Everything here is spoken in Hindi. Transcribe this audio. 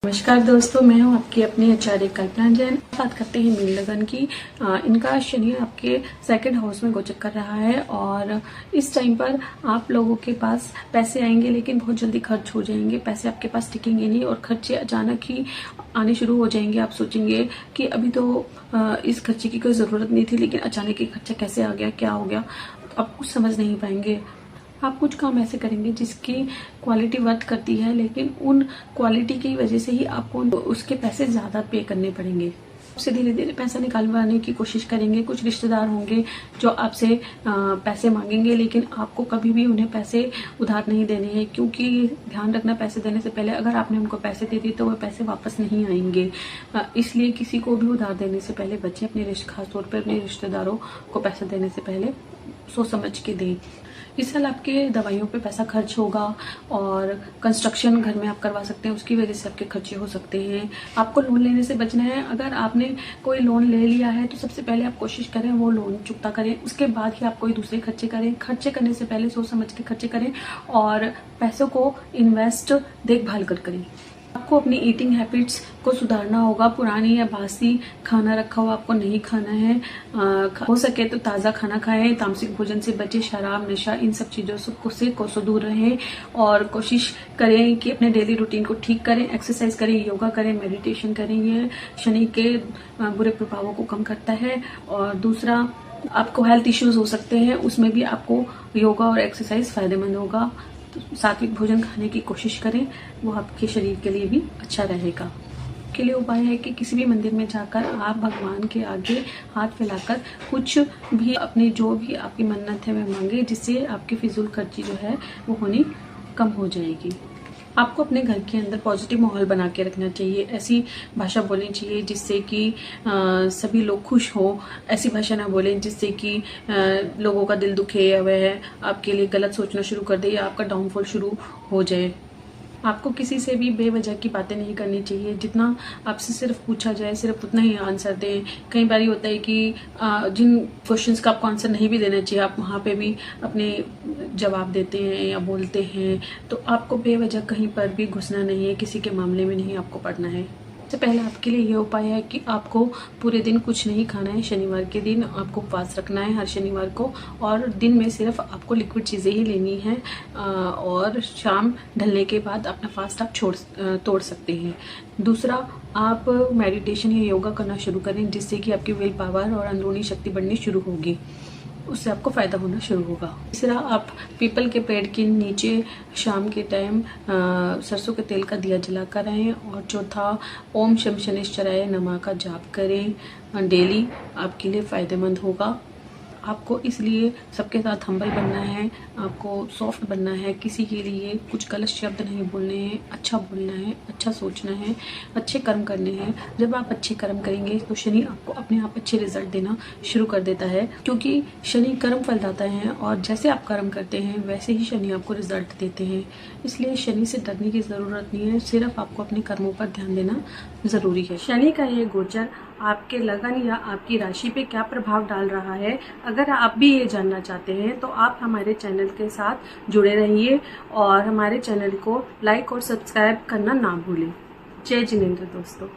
नमस्कार दोस्तों, मैं हूं आपकी अपनी आचार्य कल्पना जैन। बात करते हैं मीन लगन की। इनका शनि आपके सेकंड हाउस में गोचर कर रहा है और इस टाइम पर आप लोगों के पास पैसे आएंगे, लेकिन बहुत जल्दी खर्च हो जाएंगे। पैसे आपके पास टिकेंगे नहीं और खर्चे अचानक ही आने शुरू हो जाएंगे। आप सोचेंगे कि अभी तो इस खर्चे की कोई जरूरत नहीं थी, लेकिन अचानक ही खर्चा कैसे आ गया, क्या हो गया, आप कुछ समझ नहीं पाएंगे। आप कुछ काम ऐसे करेंगे जिसकी क्वालिटी वर्थ करती है, लेकिन उन क्वालिटी की वजह से ही आपको उसके पैसे ज्यादा पे करने पड़ेंगे। उससे धीरे धीरे पैसा निकालवाने की कोशिश करेंगे। कुछ रिश्तेदार होंगे जो आपसे पैसे मांगेंगे, लेकिन आपको कभी भी उन्हें पैसे उधार नहीं देने हैं, क्योंकि ध्यान रखना, पैसे देने से पहले अगर आपने उनको पैसे दे दिए तो वो पैसे वापस नहीं आएंगे। इसलिए किसी को भी उधार देने से पहले बच्चे अपने खासतौर पर अपने रिश्तेदारों को पैसे देने से पहले सोच समझ के दें। इस साल आपके दवाइयों पे पैसा खर्च होगा और कंस्ट्रक्शन घर में आप करवा सकते हैं, उसकी वजह से आपके खर्चे हो सकते हैं। आपको लोन लेने से बचना है। अगर आपने कोई लोन ले लिया है तो सबसे पहले आप कोशिश करें वो लोन चुकता करें, उसके बाद ही आप कोई दूसरे खर्चे करें। खर्चे करने से पहले सोच समझ के खर्चे करें और पैसों को इन्वेस्ट देखभाल कर करें। आपको अपनी ईटिंग हैबिट्स को सुधारना होगा। पुरानी या बासी खाना रखा हुआ आपको नहीं खाना है। हो सके तो ताज़ा खाना खाएं, तामसिक भोजन से बचे, शराब, नशा, इन सब चीज़ों से कोसों दूर रहें और कोशिश करें कि अपने डेली रूटीन को ठीक करें। एक्सरसाइज करें, योगा करें, मेडिटेशन करें। ये शनि के बुरे प्रभावों को कम करता है। और दूसरा, आपको हेल्थ इश्यूज हो सकते हैं, उसमें भी आपको योगा और एक्सरसाइज फायदेमंद होगा। तो सात्विक भोजन खाने की कोशिश करें, वो आपके शरीर के लिए भी अच्छा रहेगा। के लिए उपाय है कि किसी भी मंदिर में जाकर आप भगवान के आगे हाथ फैलाकर कुछ भी अपनी जो भी आपकी मन्नत है वह मांगे, जिससे आपकी फिजूल खर्ची जो है वो होनी कम हो जाएगी। आपको अपने घर के अंदर पॉजिटिव माहौल बना के रखना चाहिए। ऐसी भाषा बोलनी चाहिए जिससे कि सभी लोग खुश हों। ऐसी भाषा ना बोलें जिससे कि लोगों का दिल दुखे या वह आपके लिए गलत सोचना शुरू कर दे या आपका डाउनफॉल शुरू हो जाए। आपको किसी से भी बेवजह की बातें नहीं करनी चाहिए। जितना आपसे सिर्फ पूछा जाए सिर्फ उतना ही आंसर दें। कई बार होता है कि जिन क्वेश्चंस का आपको आंसर नहीं भी देना चाहिए, आप वहाँ पे भी अपने जवाब देते हैं या बोलते हैं। तो आपको बेवजह कहीं पर भी घुसना नहीं है, किसी के मामले में नहीं आपको पड़ना है। सबसे पहले आपके लिए ये उपाय है कि आपको पूरे दिन कुछ नहीं खाना है। शनिवार के दिन आपको उपवास रखना है हर शनिवार को, और दिन में सिर्फ आपको लिक्विड चीज़ें ही लेनी है और शाम ढलने के बाद अपना फास्ट आप तोड़ सकते हैं। दूसरा, आप मेडिटेशन या योगा करना शुरू करें, जिससे कि आपकी विल पावर और अंदरूनी शक्ति बढ़नी शुरू होगी, उससे आपको फायदा होना शुरू होगा। तीसरा, आप पीपल के पेड़ के नीचे शाम के टाइम सरसों के तेल का दिया जलाकर आएं। और चौथा, ओम शम शनिश्चराय नमः का जाप करें डेली, आपके लिए फायदेमंद होगा। आपको इसलिए सबके साथ हम्बल बनना है, आपको सॉफ्ट बनना है, किसी के लिए कुछ गलत शब्द नहीं बोलने हैं, अच्छा बोलना है, अच्छा सोचना है, अच्छे कर्म करने हैं। जब आप अच्छे कर्म करेंगे तो शनि आपको अपने आप अच्छे रिजल्ट देना शुरू कर देता है, क्योंकि शनि कर्म फलदाता है और जैसे आप कर्म करते हैं वैसे ही शनि आपको रिजल्ट देते हैं। इसलिए शनि से डरने की ज़रूरत नहीं है, सिर्फ आपको अपने कर्मों पर ध्यान देना ज़रूरी है। शनि का ये गोचर आपके लगन या आपकी राशि पे क्या प्रभाव डाल रहा है, अगर आप भी ये जानना चाहते हैं तो आप हमारे चैनल के साथ जुड़े रहिए और हमारे चैनल को लाइक और सब्सक्राइब करना ना भूलें। जय जिनेंद्र दोस्तों।